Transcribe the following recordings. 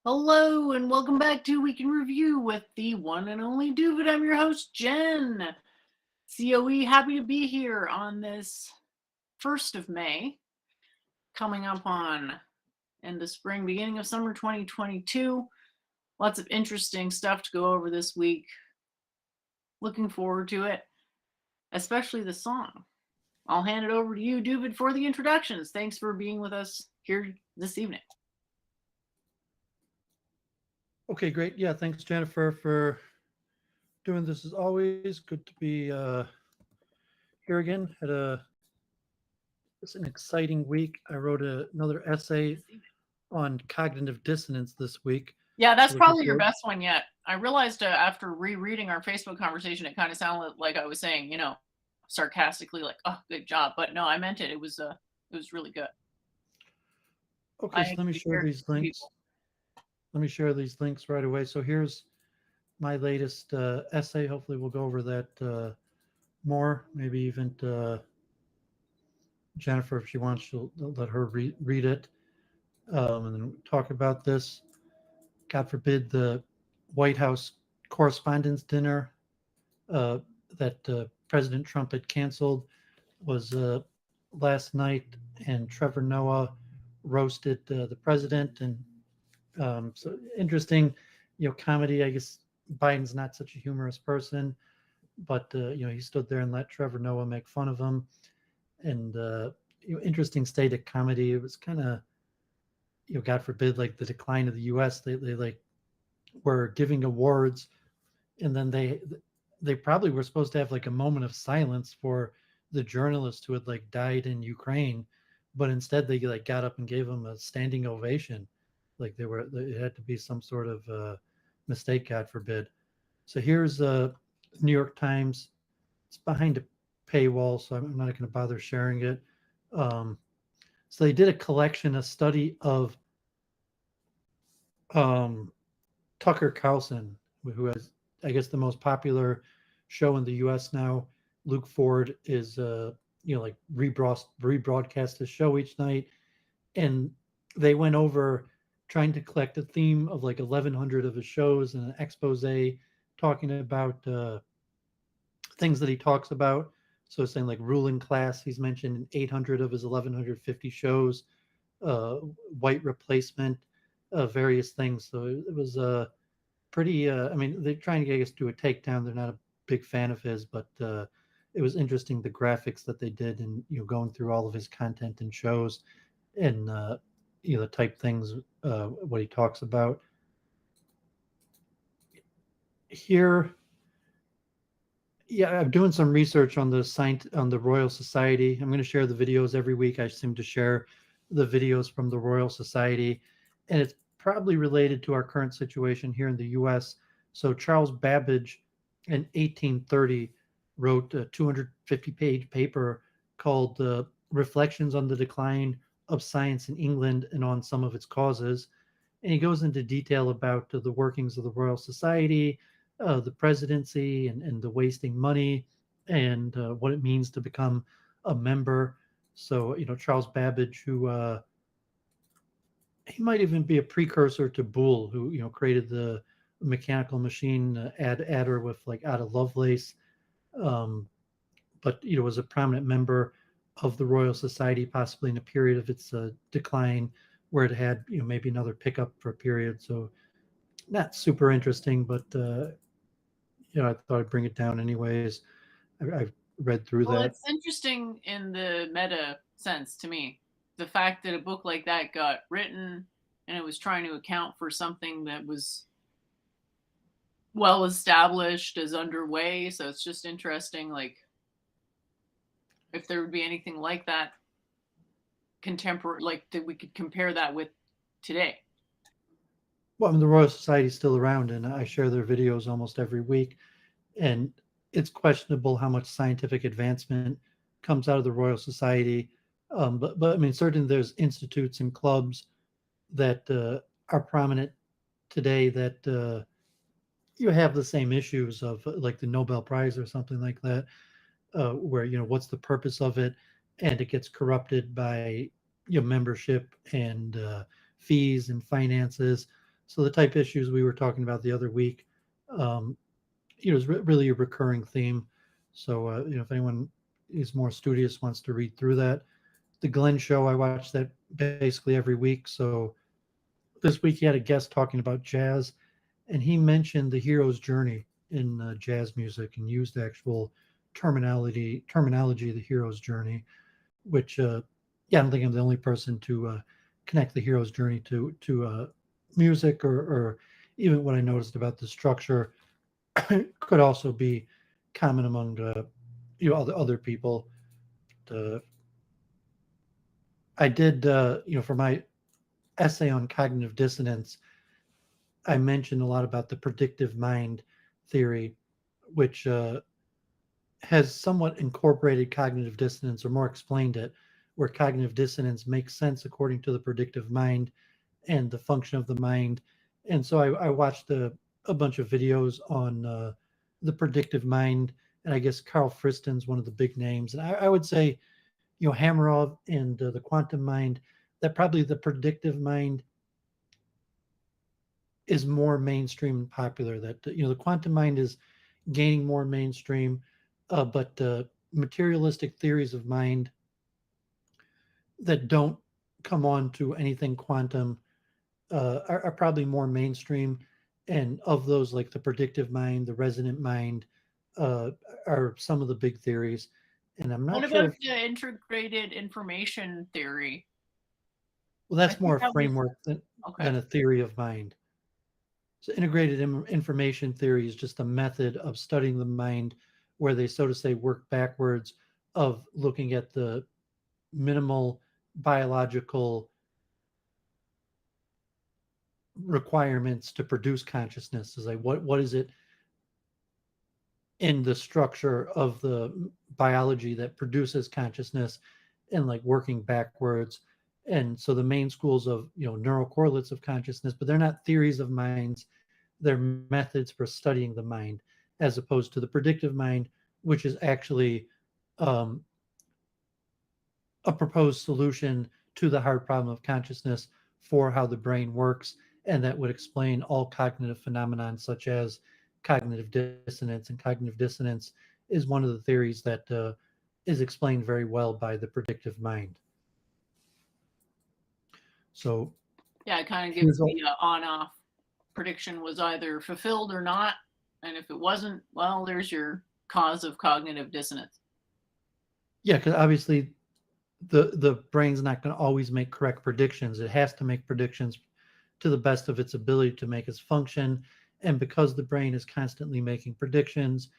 Hello and welcome back to Week in Review with the one and only Doovid. I'm your host, Jen. COE, happy to be here on this 1st of May, coming up on end of spring, beginning of summer 2022. Lots of interesting stuff to go over this week. Looking forward to it, especially the song. I'll hand it over to you, Doovid, for the introductions. Thanks for being with us here this evening. Okay, great. Yeah, thanks, Jennifer, for doing this as always. Good to be here again. It's an exciting week. I wrote another essay on cognitive dissonance this week. Yeah, that's Looking probably your forward. best one yet. I realized after rereading our Facebook conversation, it kind of sounded like I was saying, sarcastically, like, "Oh, good job," but no, I meant it. It was really good. Okay, I so let me actually share shared it these with links. people. Let me share these links right away. So here's my latest essay. Hopefully, we'll go over that more. Maybe even Jennifer, if she wants, she'll let her read it and then talk about this. God forbid the White House Correspondents' Dinner uh, that President Trump had canceled was last night, and Trevor Noah roasted the president. And so interesting, comedy. I guess Biden's not such a humorous person, but he stood there and let Trevor Noah make fun of him. And interesting state of comedy. It was kind of, God forbid, like the decline of the U.S. They like were giving awards, and then they probably were supposed to have like a moment of silence for the journalist who had like died in Ukraine, but instead they like got up and gave him a standing ovation. Like it had to be some sort of mistake, God forbid. So here's New York Times. It's behind a paywall, so I'm not going to bother sharing it. Um, so they did a study of um, Tucker Carlson, who has, I guess, the most popular show in the U.S. now. Luke Ford is, like rebroadcast his show each night, and they went over trying to collect a theme of like 1,100 of his shows and an expose talking about things that he talks about. So saying like ruling class, he's mentioned in 800 of his 1,150 shows, uh, white replacement, various things. So it was pretty. I mean, they're trying to get us to a takedown. They're not a big fan of his, but it was interesting the graphics that they did, and going through all of his content and shows, and the type things what he talks about here. Yeah, I'm doing some research on the Royal Society. I'm going to share the videos every week. I seem to share the videos from the Royal Society, and it's probably related to our current situation here in the U.S. So Charles Babbage in 1830 wrote a 250-page paper called "Reflections on the Decline of Science in England and on Some of Its Causes," and he goes into detail about the workings of the Royal Society, the presidency, and the wasting money, and what it means to become a member. So, Charles Babbage, who he might even be a precursor to Boole, who created the mechanical machine adder with like Ada Lovelace, um, but was a prominent member of the Royal Society, possibly in a period of its decline, where it had maybe another pickup for a period. So not super interesting, but I thought I'd bring it down anyways. I've read through Well, that. it's interesting in the meta sense to me. The fact that a book like that got written and it was trying to account for something that was well established as underway. So it's just interesting, like, if there would be anything like that contemporary, like that we could compare that with today. Well, I mean, the Royal Society is still around, and I share their videos almost every week. And it's questionable how much scientific advancement comes out of the Royal Society. But I mean, certainly there's institutes and clubs that are prominent today that you have the same issues of like the Nobel Prize or something like that, where what's the purpose of it, and it gets corrupted by membership and fees and finances. So the type issues we were talking about the other week, um, is really a recurring theme. So if anyone is more studious wants to read through that, the Glenn Show, I watch that basically every week. So this week he had a guest talking about jazz, and he mentioned the hero's journey in jazz music and used actual terminology of the hero's journey, which yeah, I don't think I'm the only person to connect the hero's journey to music, or even what I noticed about the structure could also be common among other people. Uh, I did for my essay on cognitive dissonance, I mentioned a lot about the predictive mind theory, which has somewhat incorporated cognitive dissonance, or more explained it, where cognitive dissonance makes sense according to the predictive mind and the function of the mind. And so I watched a bunch of videos on the predictive mind, and I guess Carl Friston's one of the big names. And I would say, Hamerov and the quantum mind, that probably the predictive mind is more mainstream and popular. That the quantum mind is gaining more mainstream, but materialistic theories of mind that don't come on to anything quantum are probably more mainstream. And of those, like the predictive mind, the resonant mind, uh, are some of the big theories. And I'm What not sure about if, the integrated information theory? well, I that's think more a that was framework okay. than a theory of mind. So integrated information theory is just a method of studying the mind where they, so to say, work backwards of looking at the minimal biological requirements to produce consciousness. Is like what is it in the structure of the biology that produces consciousness, and like working backwards. And so the main schools of neural correlates of consciousness, but they're not theories of minds, they're methods for studying the mind, as opposed to the predictive mind, which is actually um, a proposed solution to the hard problem of consciousness for how the brain works, and that would explain all cognitive phenomenon such as cognitive dissonance. And cognitive dissonance is one of the theories that is explained very well by the predictive mind. So Yeah, it kind of gives here's all. the on-off prediction was either fulfilled or not, and if it wasn't, well, there's your cause of cognitive dissonance. Yeah, because obviously the brain's not going to always make correct predictions. It has to make predictions to the best of its ability to make its function. And because the brain is constantly making predictions,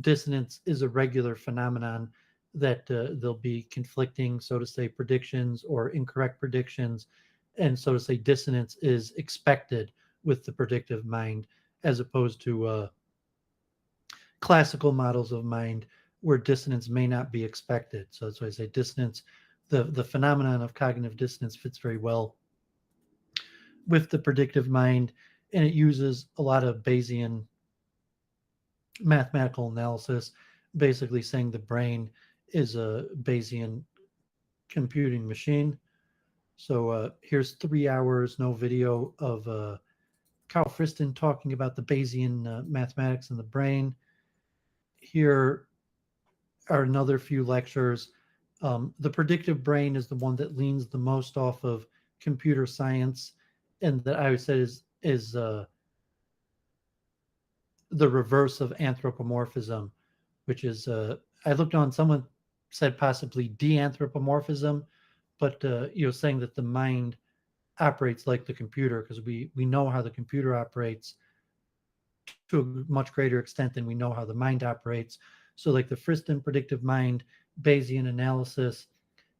dissonance is a regular phenomenon, that there'll be conflicting, so to say, predictions or incorrect predictions. And so to say, dissonance is expected with the predictive mind, as opposed to classical models of mind where dissonance may not be expected. So that's why I say dissonance, the phenomenon of cognitive dissonance fits very well with the predictive mind, and it uses a lot of Bayesian mathematical analysis, basically saying the brain is a Bayesian computing machine. So here's 3 hours, no video, of Carl Friston talking about the Bayesian mathematics in the brain. Here are another few lectures. The predictive brain is the one that leans the most off of computer science, and that I would say is the reverse of anthropomorphism, which is I looked on, someone said possibly de-anthropomorphism, but saying that the mind operates like the computer, because we know how the computer operates to a much greater extent than we know how the mind operates. So like the Friston predictive mind Bayesian analysis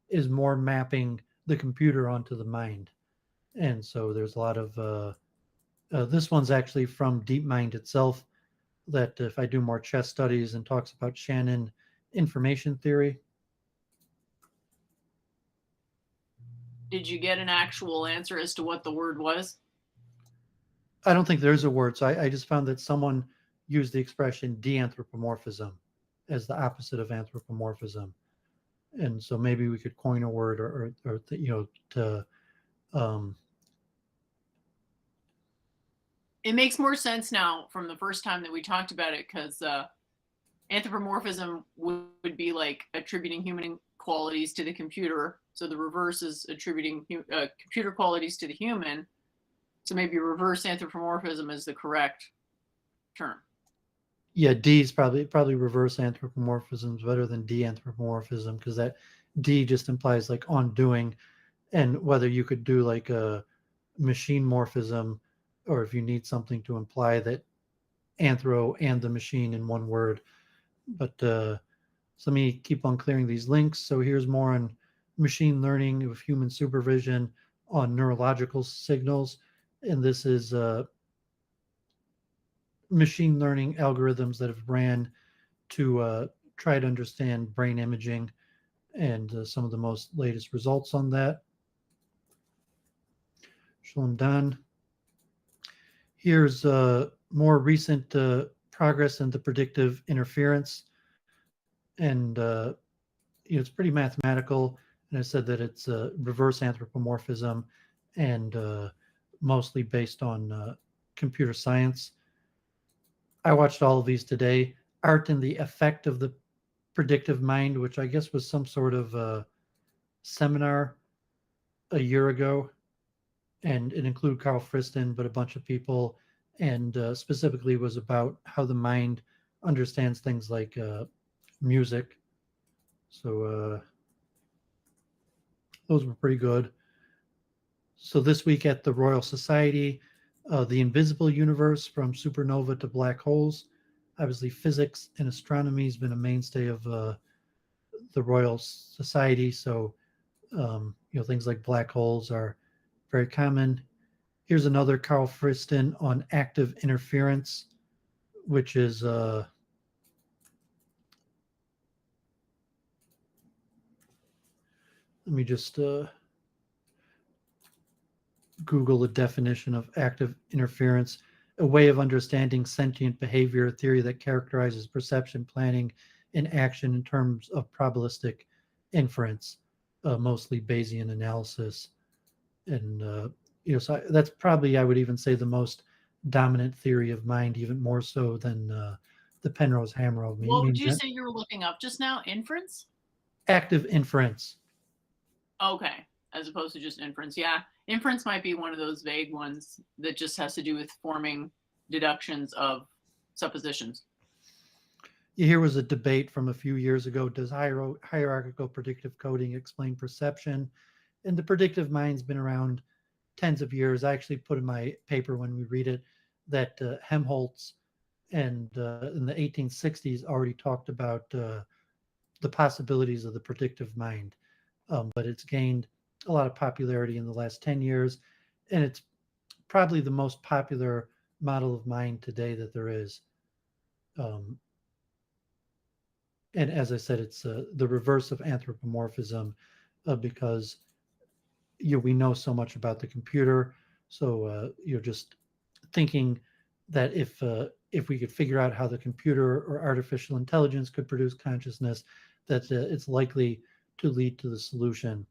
is more mapping the computer onto the mind. And so there's a lot of this one's actually from DeepMind itself, that if I do more chess studies, and talks about Shannon information theory. Did you get an actual answer as to what the word was? I don't think there's a word. So I just found that someone used the expression de-anthropomorphism as the opposite of anthropomorphism. And so maybe we could coin a word, or to um, It makes more sense now from the first time that we talked about it, because anthropomorphism would be like attributing human qualities to the computer. So the reverse is attributing computer qualities to the human. So maybe reverse anthropomorphism is the correct term. Yeah, D is probably reverse anthropomorphism is better than de-anthropomorphism, because that D just implies like on doing, and whether you could do like a machine morphism, or if you need something to imply that anthro and the machine in one word. But so let me keep on clearing these links. So here's more on machine learning with human supervision on neurological signals, and this is machine learning algorithms that have ran to try to understand brain imaging, and some of the most latest results on that. Shalom done. Here's more recent progress into predictive interference, and it's pretty mathematical. And I said that it's reverse anthropomorphism, and mostly based on computer science. I watched all of these today. Art and the Effect of the Predictive Mind, which I guess was some sort of seminar a year ago, and it included Carl Friston, but a bunch of people, and specifically was about how the mind understands things like music. So those were pretty good. So this week at the Royal Society, the invisible universe from supernova to black holes. Obviously, physics and astronomy has been a mainstay of the Royal Society. So things like black holes are very common. Here's another Carl Friston on active interference, which is let me just Google the definition of active interference, a way of understanding sentient behavior, a theory that characterizes perception, planning, and action in terms of probabilistic inference, mostly Bayesian analysis. And, so that's probably, I would even say, the most dominant theory of mind, even more so than the Penrose-Hammerl. What would you say you were looking up just now? Inference? Active inference. Okay. As opposed to just inference. Yeah. Inference might be one of those vague ones that just has to do with forming deductions of suppositions. Here was a debate from a few years ago. Does hierarchical predictive coding explain perception? And the predictive mind's been around tens of years. I actually put in my paper when we read it that Helmholtz and in the 1860s already talked about the possibilities of the predictive mind. But it's gained a lot of popularity in the last 10 years, and it's probably the most popular model of mind today that there is. And as I said, it's the reverse of anthropomorphism, because we know so much about the computer. So just thinking that if we could figure out how the computer or artificial intelligence could produce consciousness, that it's likely to lead to the solution.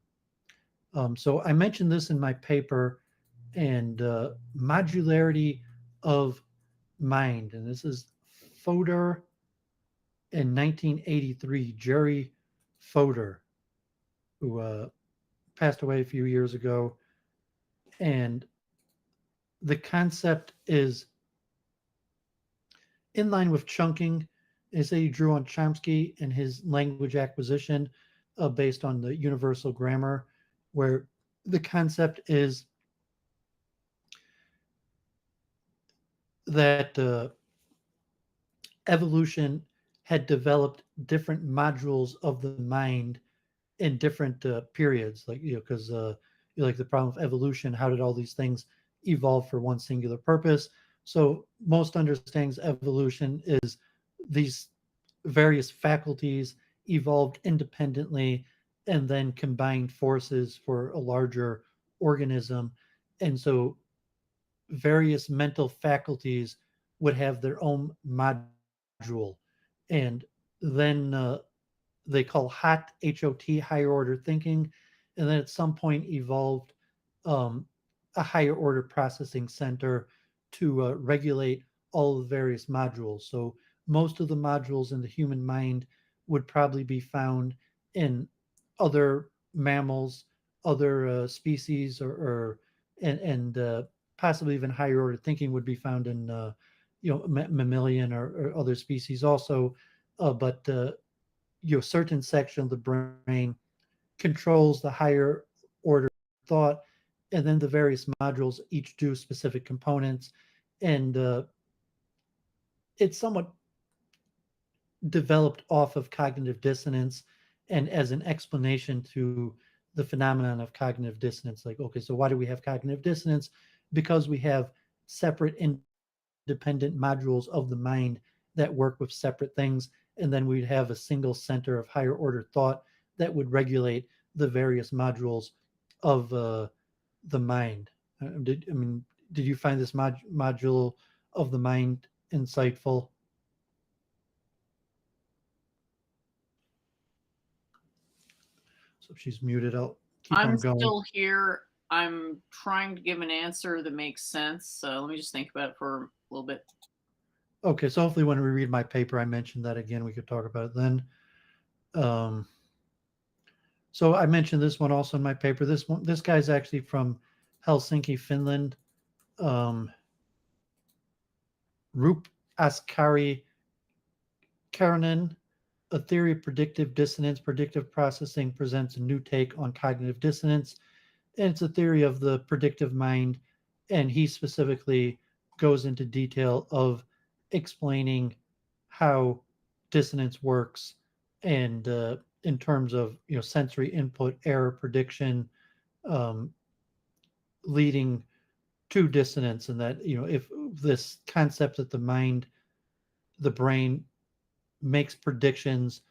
So I mentioned this in my paper, and modularity of mind, and this is Fodor in 1983, Jerry Fodor, who passed away a few years ago. And the concept is in line with chunking. Is that he drew on Chomsky and his language acquisition based on the universal grammar, where the concept is that evolution had developed different modules of the mind in different periods, like because like the problem of evolution, how did all these things evolve for one singular purpose? So most understandings of evolution is these various faculties evolved independently and then combined forces for a larger organism. And so various mental faculties would have their own module, and then they call HOT, higher order thinking, and then at some point evolved a higher order processing center to regulate all the various modules. So most of the modules in the human mind would probably be found in other mammals, other species, or and possibly even higher order thinking would be found in mammalian or other species also. But certain section of the brain controls the higher order thought, and then the various modules each do specific components, and it's somewhat developed off of cognitive dissonance and as an explanation to the phenomenon of cognitive dissonance. Like, okay, so why do we have cognitive dissonance? Because we have separate independent modules of the mind that work with separate things, and then we'd have a single center of higher order thought that would regulate the various modules of the mind. Did you find this module of the mind insightful? So if she's muted, I'll keep I'm on going. still here. I'm trying to give an answer that makes sense. So let me just think about it for a little bit. Okay, so hopefully when we read my paper, I mentioned that again. We could talk about it then. So I mentioned this one also in my paper. This guy's actually from Helsinki, Finland. Rup Askari Karonen, A Theory of Predictive Dissonance, Predictive Processing presents a new take on cognitive dissonance. And it's a theory of the predictive mind. And he specifically goes into detail of explaining how dissonance works and in terms of sensory input, error prediction, um, leading to dissonance, and that if this concept that the brain makes predictions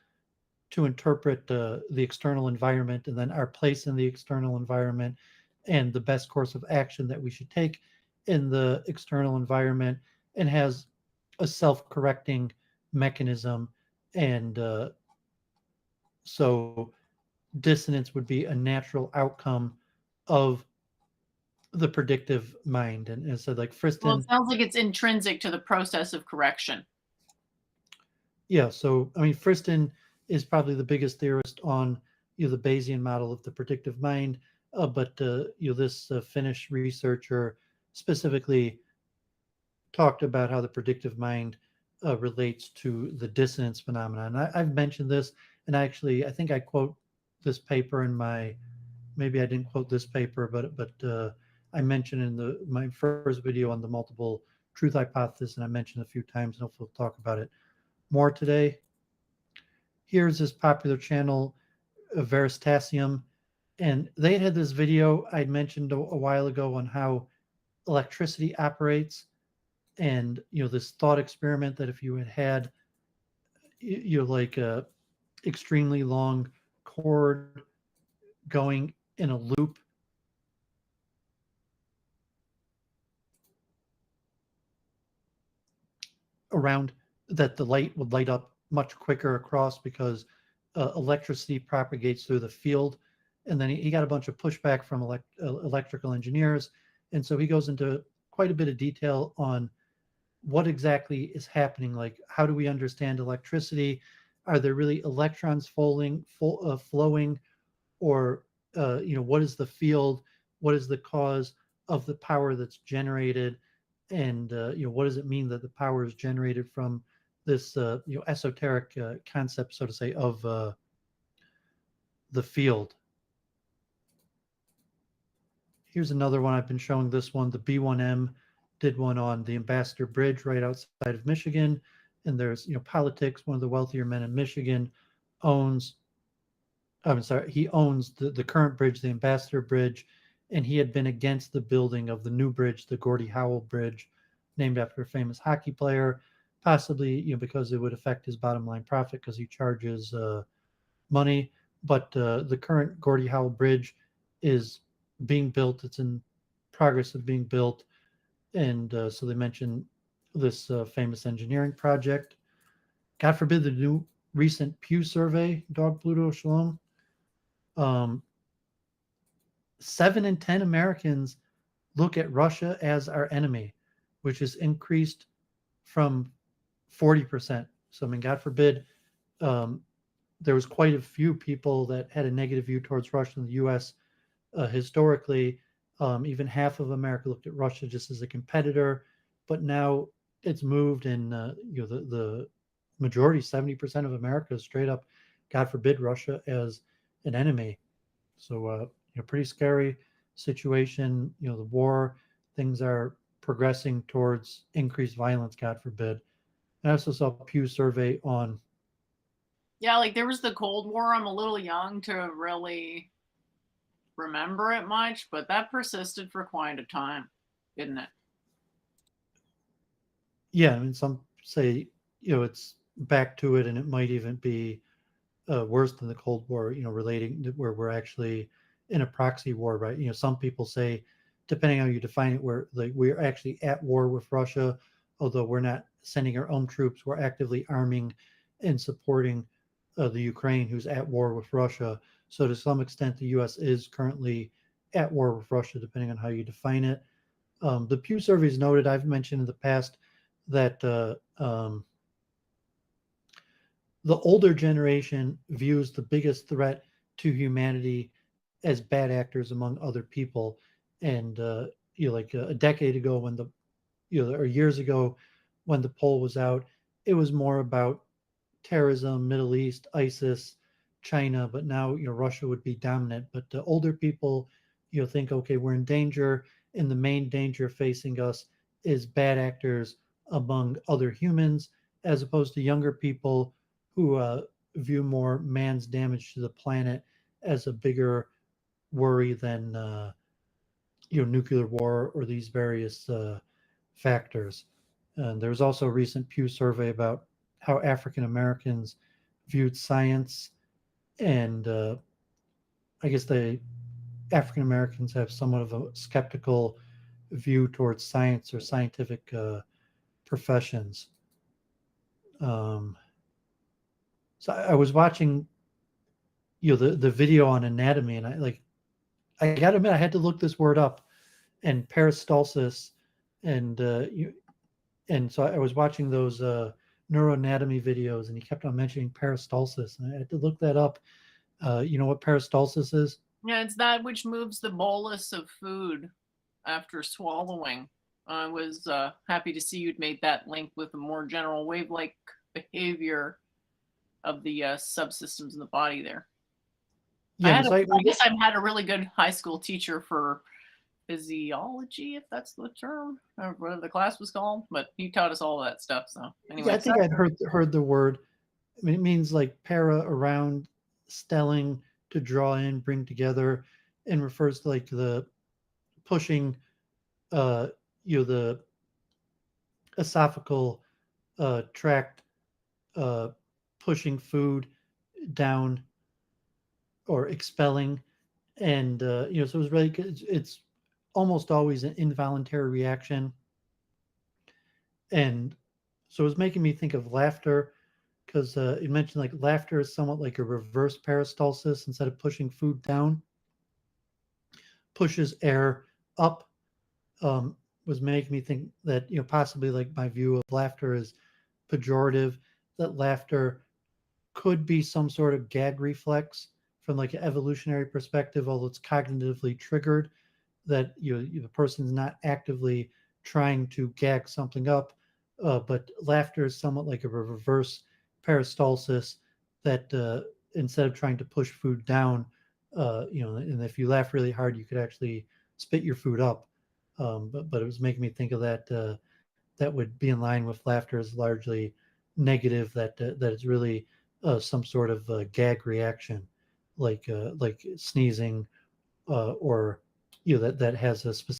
to interpret the external environment and then our place in the external environment and the best course of action that we should take in the external environment, and has a self-correcting mechanism. And so dissonance would be a natural outcome of the predictive mind. And so like Well, it Friston, sounds like it's intrinsic to the process of correction. yeah, so I mean Friston is probably the biggest theorist on the Bayesian model of the predictive mind, but this Finnish researcher specifically talked about how the predictive mind relates to the dissonance phenomenon. I've mentioned this, and I think I quote this paper in my, maybe I didn't quote this paper, but I mentioned in my first video on the multiple truth hypothesis, and I mentioned a few times, and hopefully we'll talk about it more today. Here's this popular channel, Veritasium, and they had this video I'd mentioned a while ago on how electricity operates, and this thought experiment that if you had like a extremely long cord going in a loop around, that the light would light up much quicker across because electricity propagates through the field. And then he got a bunch of pushback from electrical engineers, and so he goes into quite a bit of detail on what exactly is happening. Like, how do we understand electricity? Are there really electrons flowing, or what is the field? What is the cause of the power that's generated? And what does it mean that the power is generated from this esoteric concept, so to say, of the field? Here's another one. I've been showing this one. The B1M did one on the Ambassador Bridge right outside of Michigan. And there's, politics. One of the wealthier men in Michigan he owns the current bridge, the Ambassador Bridge, and he had been against the building of the new bridge, the Gordie Howe Bridge, named after a famous hockey player, possibly because it would affect his bottom line profit because he charges money. But the current Gordie Howe Bridge is being built. It's in progress of being built. And so they mentioned this famous engineering project. God forbid the new recent Pew survey, Dog Pluto Shalom. 7 in 10 Americans look at Russia as our enemy. which has increased from 40%. So, I mean, God forbid, um, there was quite a few people that had a negative view towards Russia in the U.S. Historically. Even half of America looked at Russia just as a competitor, but now it's moved, and the majority, 70% of America, is straight up, God forbid, Russia as an enemy. So pretty scary situation. The war, things are progressing towards increased violence, God forbid. And I also saw a Pew survey on. Yeah, like there was the Cold War. I'm a little young to really remember it much, but that persisted for quite a time, didn't it? Yeah, I mean, some say it's back to it, and it might even be worse than the Cold War. Relating to where we're actually in a proxy war, right? Some people say, depending on how you define it, we're actually at war with Russia, although we're not sending our own troops. We're actively arming and supporting the Ukraine, who's at war with Russia. So to some extent, the U.S. is currently at war with Russia, depending on how you define it. The Pew surveys noted, I've mentioned in the past, that the older generation views the biggest threat to humanity as bad actors among other people. And like a decade ago, when or years ago, when the poll was out, it was more about terrorism, Middle East, ISIS, China, but now Russia would be dominant. But the older people think, okay, we're in danger, and the main danger facing us is bad actors among other humans, as opposed to younger people who view more man's damage to the planet as a bigger worry than nuclear war or these various factors. And there was also a recent Pew survey about how African Americans viewed science, and I guess African Americans have somewhat of a skeptical view towards science or scientific professions. Um, so I was watching, the video on anatomy, and I got to admit, I had to look this word up, and peristalsis, and and so I was watching those neuroanatomy videos, and he kept on mentioning peristalsis, and I had to look that up. You know what peristalsis is? Yeah, it's that which moves the bolus of food after swallowing. I was happy to see you'd made that link with the more general wave-like behavior of the subsystems in the body there. Yeah, so I guess I've had a really good high school teacher for physiology, if that's the term, or whatever the class was called, but he taught us all of that stuff. So yeah, anyway, I think I'd heard the word. I mean, it means like para, around, stelling, to draw in, bring together, and refers to like the pushing, uh, the esophageal tract, uh, pushing food down or expelling, and so it's really good. It's almost always an involuntary reaction, and so it was making me think of laughter, because you mentioned like laughter is somewhat like a reverse peristalsis. Instead of pushing food down, pushes air up. um, was making me think that possibly like my view of laughter is pejorative, that laughter could be some sort of gag reflex from like an evolutionary perspective, although it's cognitively triggered, that the person's not actively trying to gag something up, but laughter is somewhat like a reverse peristalsis, that instead of trying to push food down, and if you laugh really hard, you could actually spit your food up. But it was making me think of that. That would be in line with laughter is largely negative. That it's really some sort of gag reaction, like sneezing, or that has a specific